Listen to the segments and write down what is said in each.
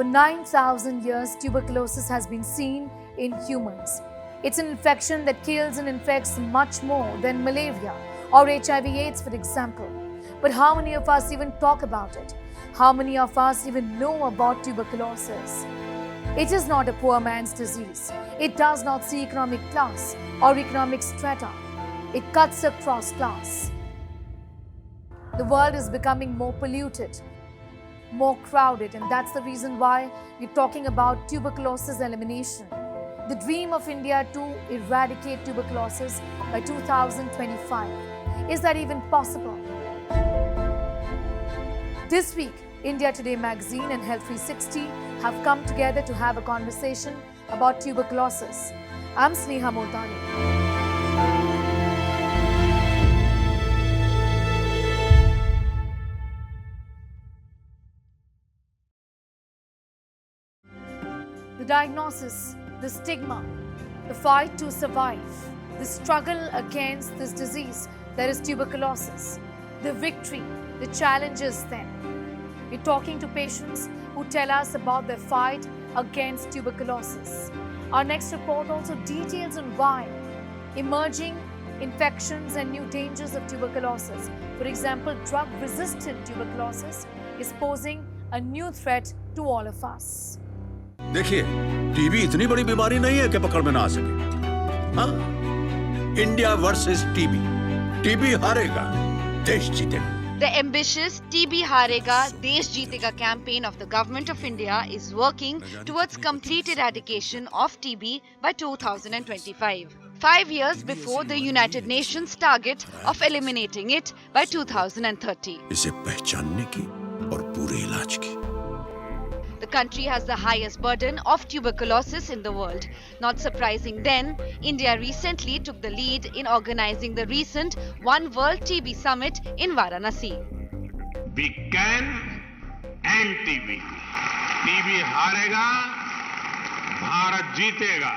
For 9,000 years, tuberculosis has been seen in humans. It's an infection that kills and infects much more than malaria or HIV/AIDS, for example. But how many of us even talk about it? How many of us even know about tuberculosis? It is not a poor man's disease. It does not see economic class or economic strata. It cuts across class. The world is becoming more polluted, more crowded, and that's the reason why we're talking about tuberculosis elimination. The dream of India to eradicate tuberculosis by 2025. Is that even possible? This week, India Today magazine and Health 360 have come together to have a conversation about tuberculosis. I'm Sneha Motani. The diagnosis, the stigma, the fight to survive, the struggle against this disease that is tuberculosis, the victory, the challenges then. We're talking to patients who tell us about their fight against tuberculosis. Our next report also details on why emerging infections and new dangers of tuberculosis, for example, drug-resistant tuberculosis, is posing a new threat to all of us. देखिए, TB इतनी बड़ी बीमारी नहीं है कि पकड़ में ना आ सके। हाँ, इंडिया वर्सेस टीबी, टीबी हारेगा, देश जीतेगा। The ambitious TB Harega Desh Jeetega campaign of the Government of India is working towards complete eradication of TB by 2025. 5 years before the United Nations target of eliminating it by 2030. इसे पहचानने की और पूरे इलाज की। The country has the highest burden of tuberculosis in the world. Not surprising then, India recently took the lead in organizing the recent One World TB Summit in Varanasi. We can end TB. TB हारेगा, भारत जीतेगा.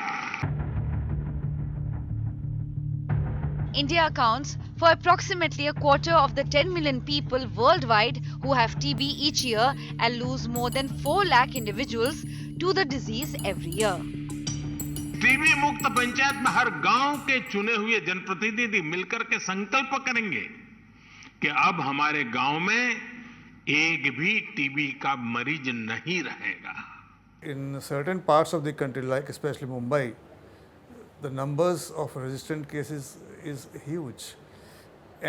India accounts for approximately a quarter of the 10 million people worldwide who have TB each year and lose more than 4 lakh individuals to the disease every year. TB मुक्त पंचायत में हर गांव के चुने हुए जनप्रतिनिधि मिलकर के संकल्प करेंगे कि अब हमारे गांव में एक भी टीबी का मरीज नहीं रहेगा. In certain parts of the country, like especially Mumbai, the numbers of resistant cases is huge.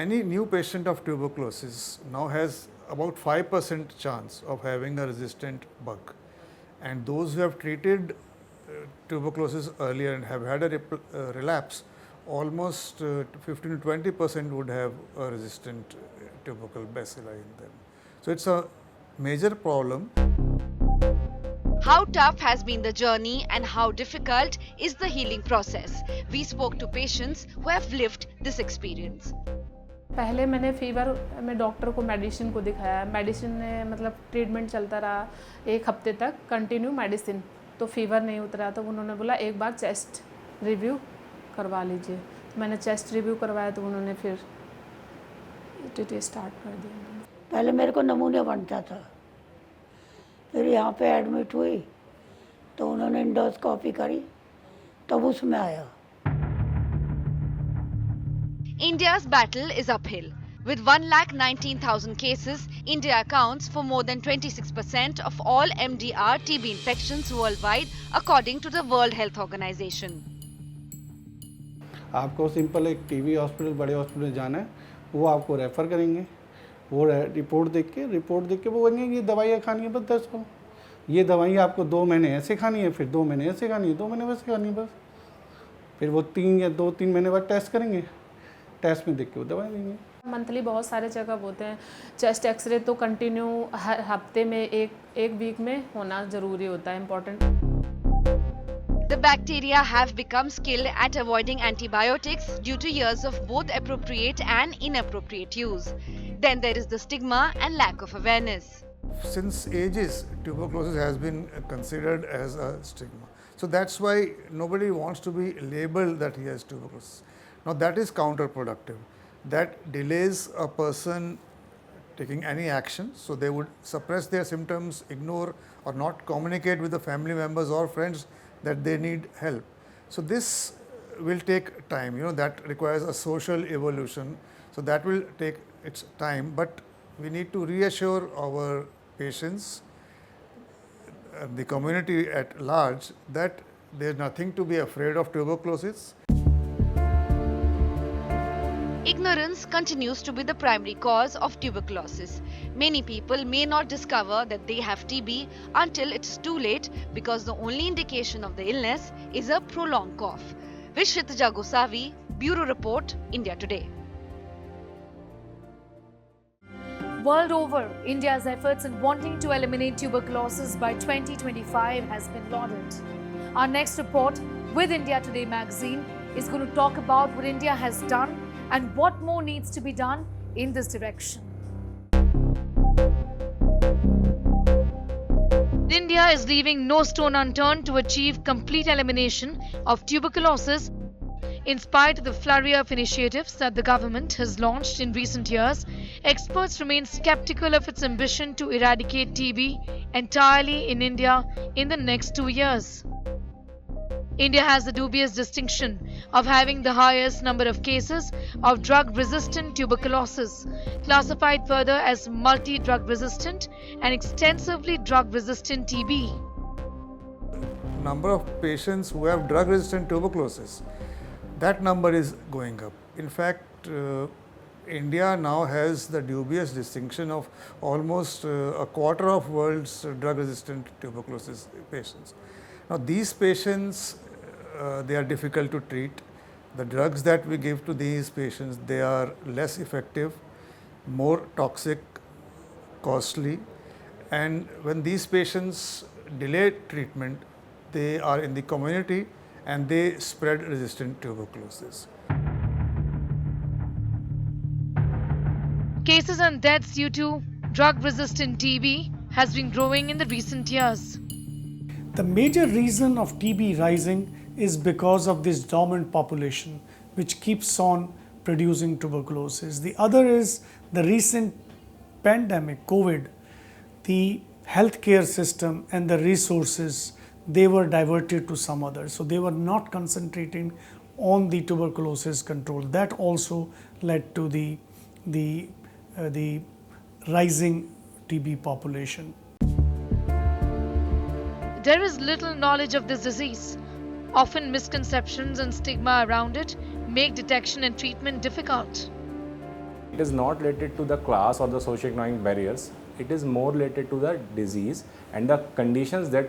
Any new patient of tuberculosis now has about 5% chance of having a resistant bug. And those who have treated tuberculosis earlier and have had a relapse, almost 15 to 20% would have a resistant tubercle bacilli in them. So it's a major problem. How tough has been the journey and how difficult is the healing process? We spoke to patients who have lived this experience. पहले मैंने fever में doctor को medicine को दिखाया, medicine ने मतलब treatment चलता रहा 1 हफ्ते तक कंटिन्यू मेडिसिन, तो फीवर नहीं उतरा, तो उन्होंने बोला एक बार चेस्ट रिव्यू करवा लीजिए. तो मैंने चेस्ट रिव्यू करवाया तो उन्होंने फिर टीटी स्टार्ट कर दिया. पहले मेरे को नमूनिया बनता था, फिर यहाँ पे एडमिट हुई तो उन्होंने इंडोस्कोपी करी तब उसमें आया. India's battle is uphill. With 1,19,000 cases, India accounts for more than 26% of all MDR TB infections worldwide, according to the World Health Organization. आपको सिंपल एक टीबी हॉस्पिटल, बड़े हॉस्पिटल जाना है, वो आपको रेफ़र करेंगे. वो रिपोर्ट देख के वो बोलेंगे ये दवाइयाँ खानी है बस 10 को. ये दवाइयाँ आपको 2 महीने ऐसे खानी है, फिर 2 महीने ऐसे खानी है, 2 महीने वैसे खानी है बस. फिर वो 3 या 2-3 महीने बाद टेस्ट करेंगे, टेस्ट में देख के वो दवाई देंगे. मंथली बहुत सारे चेकअप होते हैं. चेस्ट एक्सरे तो कंटिन्यू हर हफ्ते में एक वीक में होना ज़रूरी होता है, important. The bacteria have become skilled at avoiding antibiotics due to years of both appropriate and inappropriate use. Then there is the stigma and lack of awareness. Since ages, tuberculosis has been considered as a stigma. So that's why nobody wants to be labeled that he has tuberculosis. Now that is counterproductive. That delays a person taking any action. So they would suppress their symptoms, ignore or not communicate with the family members or friends that they need help. So this will take time, that requires a social evolution. So that will take its time, but we need to reassure our patients, the community at large, that there is nothing to be afraid of tuberculosis. Ignorance continues to be the primary cause of tuberculosis. Many people may not discover that they have TB until it's too late because the only indication of the illness is a prolonged cough. Vishritija Gosavi, Bureau Report, India Today. World over, India's efforts in wanting to eliminate tuberculosis by 2025 has been lauded. Our next report with India Today magazine is going to talk about what India has done and what more needs to be done in this direction. India is leaving no stone unturned to achieve complete elimination of tuberculosis. In spite of the flurry of initiatives that the government has launched in recent years, experts remain skeptical of its ambition to eradicate TB entirely in India in the next 2 years. India has the dubious distinction of having the highest number of cases of drug-resistant tuberculosis, classified further as multi-drug resistant and extensively drug-resistant TB. Number of patients who have drug-resistant tuberculosis, that number is going up. In fact, India now has the dubious distinction of almost a quarter of world's drug-resistant tuberculosis patients. Now, these patients, they are difficult to treat. The drugs that we give to these patients, they are less effective, more toxic, costly, and when these patients delay treatment, they are in the community and they spread resistant tuberculosis. Cases and deaths due to drug-resistant TB has been growing in the recent years. The major reason of TB rising is because of this dormant population which keeps on producing tuberculosis. The other is the recent pandemic, COVID. The healthcare system and the resources, they were diverted to some others. So they were not concentrating on the tuberculosis control. That also led to the rising TB population. There is little knowledge of this disease. Often misconceptions and stigma around it make detection and treatment difficult. It is not related to the class or the socioeconomic barriers. It is more related to the disease and the conditions that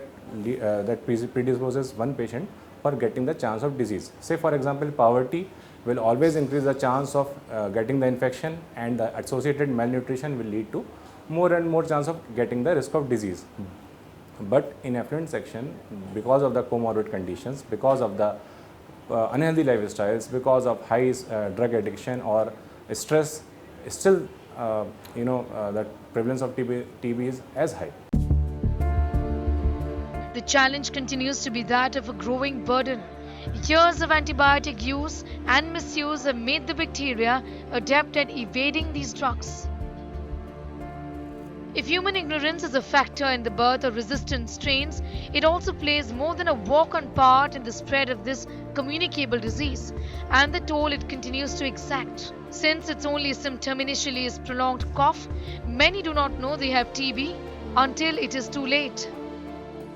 predisposes one patient for getting the chance of disease. Say for example, poverty will always increase the chance of getting the infection, and the associated malnutrition will lead to more and more chance of getting the risk of disease. But in affluent section, because of the comorbid conditions, because of the unhealthy lifestyles, because of high drug addiction or stress, still the prevalence of TB is as high. The challenge continues to be that of a growing burden. Years of antibiotic use and misuse have made the bacteria adept at evading these drugs. If human ignorance is a factor in the birth of resistant strains, it also plays more than a walk-on part in the spread of this communicable disease and the toll it continues to exact. Since its only symptom initially is prolonged cough, many do not know they have TB until it is too late.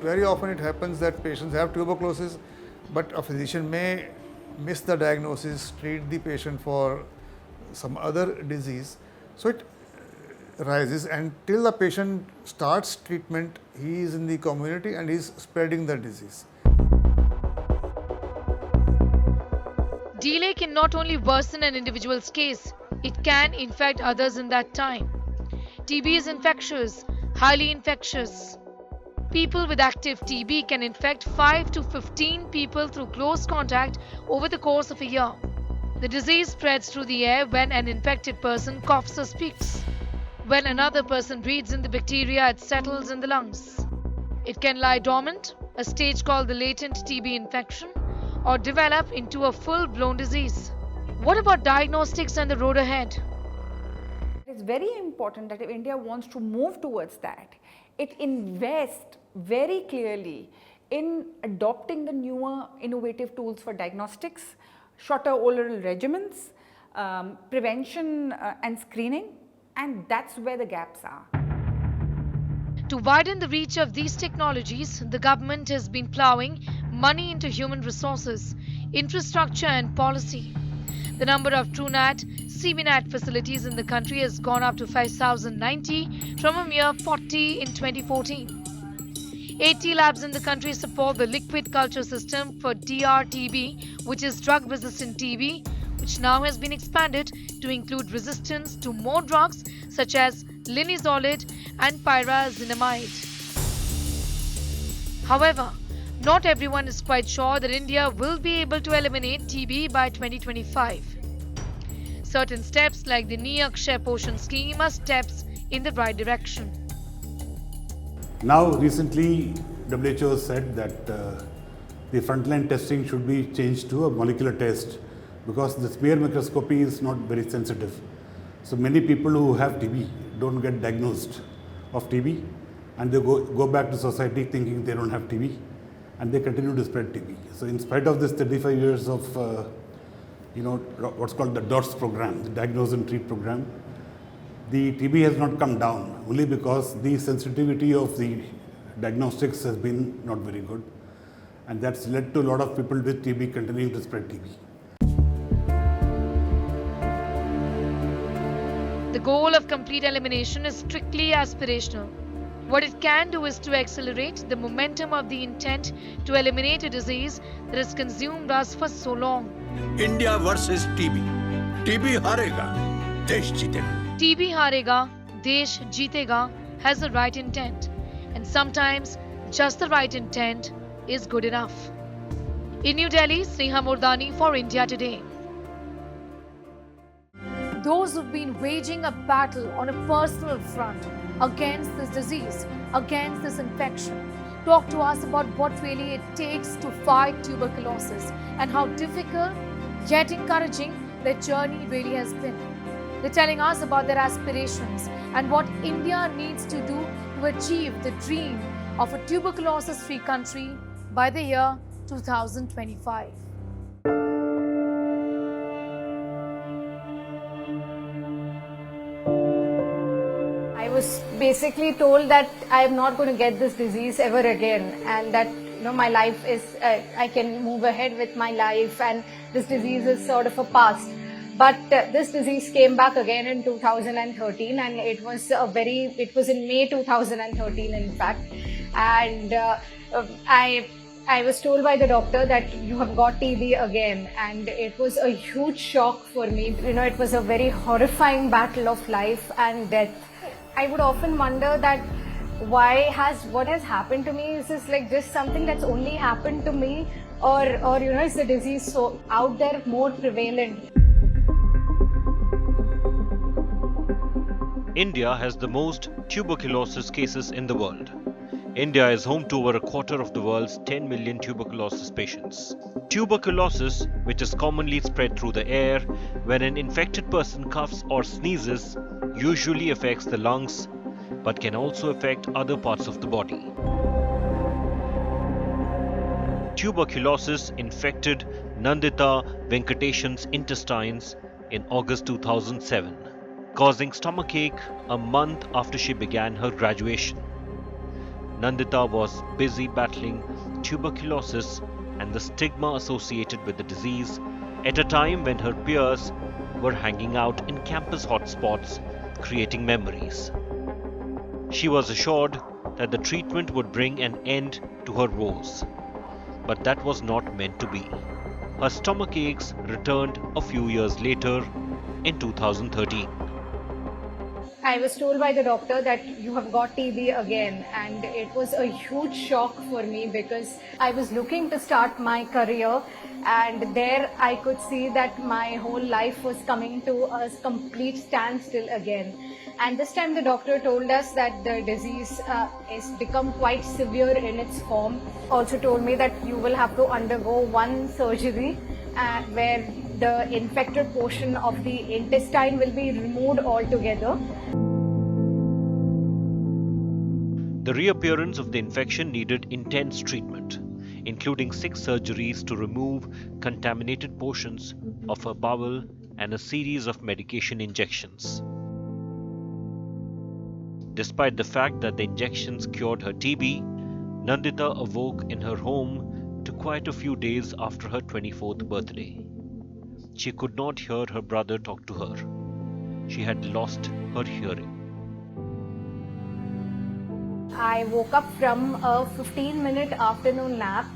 Very often it happens that patients have tuberculosis, but a physician may miss the diagnosis, treat the patient for some other disease. So it rises, and till the patient starts treatment, he is in the community and he is spreading the disease. Delay can not only worsen an individual's case, it can infect others in that time. TB is infectious, highly infectious. People with active TB can infect 5 to 15 people through close contact over the course of a year. The disease spreads through the air when an infected person coughs or speaks. When another person breathes in the bacteria, it settles in the lungs. It can lie dormant, a stage called the latent TB infection, or develop into a full-blown disease. What about diagnostics and the road ahead? it's very important that if India wants to move towards that, it invest very clearly in adopting the newer innovative tools for diagnostics, shorter oral regimens, prevention and screening, and that's where the gaps are. To widen the reach of these technologies, the government has been ploughing money into human resources, infrastructure and policy. The number of TrueNat, CBNat facilities in the country has gone up to 5,090 from a mere 40 in 2014. 80 labs in the country support the liquid culture system for DRTB, which is drug-resistant TB, which now has been expanded to include resistance to more drugs such as linezolid and pyrazinamide. However, not everyone is quite sure that India will be able to eliminate TB by 2025. Certain steps like the Niakshay Poshan scheme are steps in the right direction. Now, recently, WHO said that the frontline testing should be changed to a molecular test because the smear microscopy is not very sensitive. So many people who have TB don't get diagnosed of TB, and they go back to society thinking they don't have TB, and they continue to spread TB. So in spite of this 35 years of what's called the DOTS program, the Diagnose and Treat program, the TB has not come down only because the sensitivity of the diagnostics has been not very good, and that's led to a lot of people with TB continuing to spread TB. The goal of complete elimination is strictly aspirational. What it can do is to accelerate the momentum of the intent to eliminate a disease that has consumed us for so long. India versus TB. TB हारेगा, देश जीतेगा. TB harega, desh jeetega has the right intent, and sometimes just the right intent is good enough. In New Delhi, Sneha Murdani for India Today. Those who've been waging a battle on a personal front against this disease, against this infection, talk to us about what really it takes to fight tuberculosis and how difficult yet encouraging their journey really has been. They're telling us about their aspirations and what India needs to do to achieve the dream of a tuberculosis-free country by the year 2025. I was basically told that I am not going to get this disease ever again, and that my life is, I can move ahead with my life, and this disease is sort of a past. But this disease came back again in 2013, and it was in May 2013, in fact. And I was told by the doctor that you have got TB again, and it was a huge shock for me. It was a very horrifying battle of life and death. I would often wonder that what has happened to me? Is this like just something that's only happened to me, or is the disease so out there, more prevalent? India has the most tuberculosis cases in the world. India is home to over a quarter of the world's 10 million tuberculosis patients. Tuberculosis, which is commonly spread through the air when an infected person coughs or sneezes, usually affects the lungs but can also affect other parts of the body. Tuberculosis infected Nandita Venkateshan's intestines in August 2007, causing stomachache a month after she began her graduation. Nandita was busy battling tuberculosis and the stigma associated with the disease at a time when her peers were hanging out in campus hotspots, creating memories. She was assured that the treatment would bring an end to her woes, but that was not meant to be. Her stomach aches returned a few years later in 2013. I was told by the doctor that you have got TB again, and it was a huge shock for me because I was looking to start my career, and there I could see that my whole life was coming to a complete standstill again. And this time the doctor told us that the disease has become quite severe in its form. Also told me that you will have to undergo one surgery where the infected portion of the intestine will be removed altogether. The reappearance of the infection needed intense treatment, including 6 surgeries to remove contaminated portions of her bowel and a series of medication injections. Despite the fact that the injections cured her TB, Nandita awoke in her home to quite a few days after her 24th birthday. She could not hear her brother talk to her. She had lost her hearing. I woke up from a 15-minute afternoon nap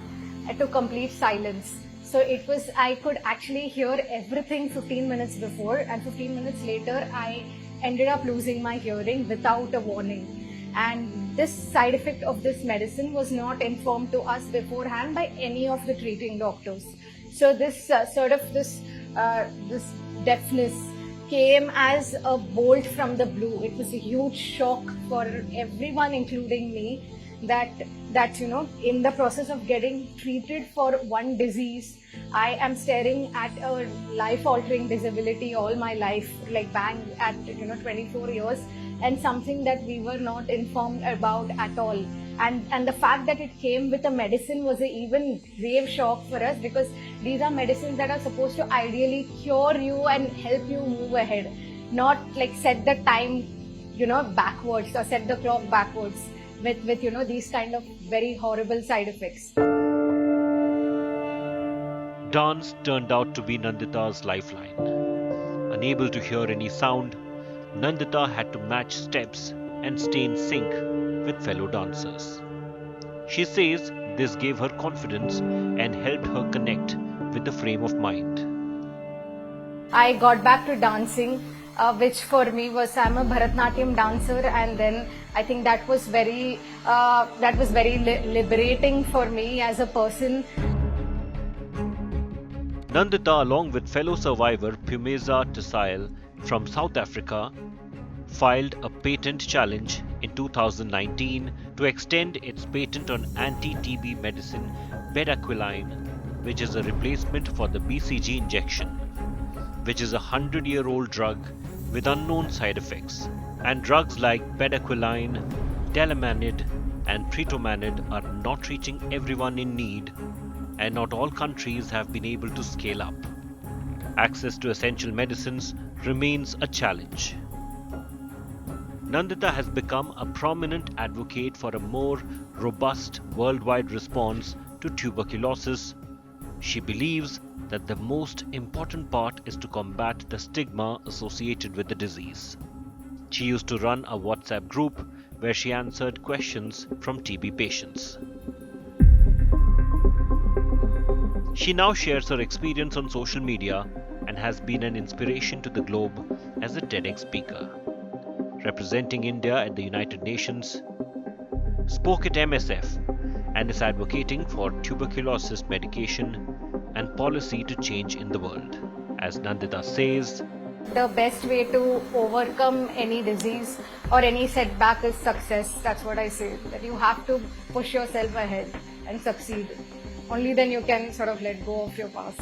to complete silence. So it was, I could actually hear everything 15 minutes before, and 15 minutes later I ended up losing my hearing without a warning. And this side effect of this medicine was not informed to us beforehand by any of the treating doctors. So this this deafness came as a bolt from the blue. It was a huge shock for everyone, including me, that you know, in the process of getting treated for one disease, I am staring at a life-altering disability all my life, like bang at 24 years, and something that we were not informed about at all. And the fact that it came with a medicine was an even grave shock for us, because these are medicines that are supposed to ideally cure you and help you move ahead, not like set the time backwards or set the clock backwards with these kind of very horrible side effects. Dance turned out to be Nandita's lifeline. Unable to hear any sound, Nandita had to match steps and stay in sync with fellow dancers. She says this gave her confidence and helped her connect with the frame of mind. I got back to dancing, which for me was, I'm a Bharatnatyam dancer, and then I think that was very liberating for me as a person. Nandita, along with fellow survivor Phumeza Tisile from South Africa, filed a patent challenge in 2019 to extend its patent on anti-TB medicine bedaquiline, which is a replacement for the BCG injection, which is a 100-year-old drug with unknown side effects. And drugs like bedaquiline, delamanid and pretomanid are not reaching everyone in need, and not all countries have been able to scale up. Access to essential medicines remains a challenge. Nandita has become a prominent advocate for a more robust worldwide response to tuberculosis. She believes that the most important part is to combat the stigma associated with the disease. She used to run a WhatsApp group where she answered questions from TB patients. She now shares her experience on social media and has been an inspiration to the globe as a TEDx speaker. Representing India at the United Nations, spoke at MSF, and is advocating for tuberculosis medication and policy to change in the world. As Nandita says, the best way to overcome any disease or any setback is success. That's what I say, that you have to push yourself ahead and succeed. Only then you can sort of let go of your past.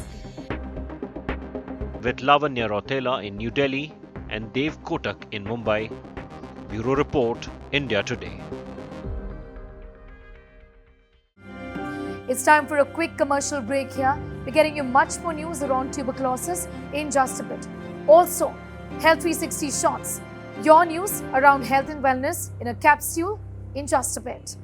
With Lavanya Rautela in New Delhi and Dev Kotak in Mumbai, Bureau Report, India Today. It's time for a quick commercial break here. We're getting you much more news around tuberculosis in just a bit. Also, Health 360 Shots, your news around health and wellness in a capsule in just a bit.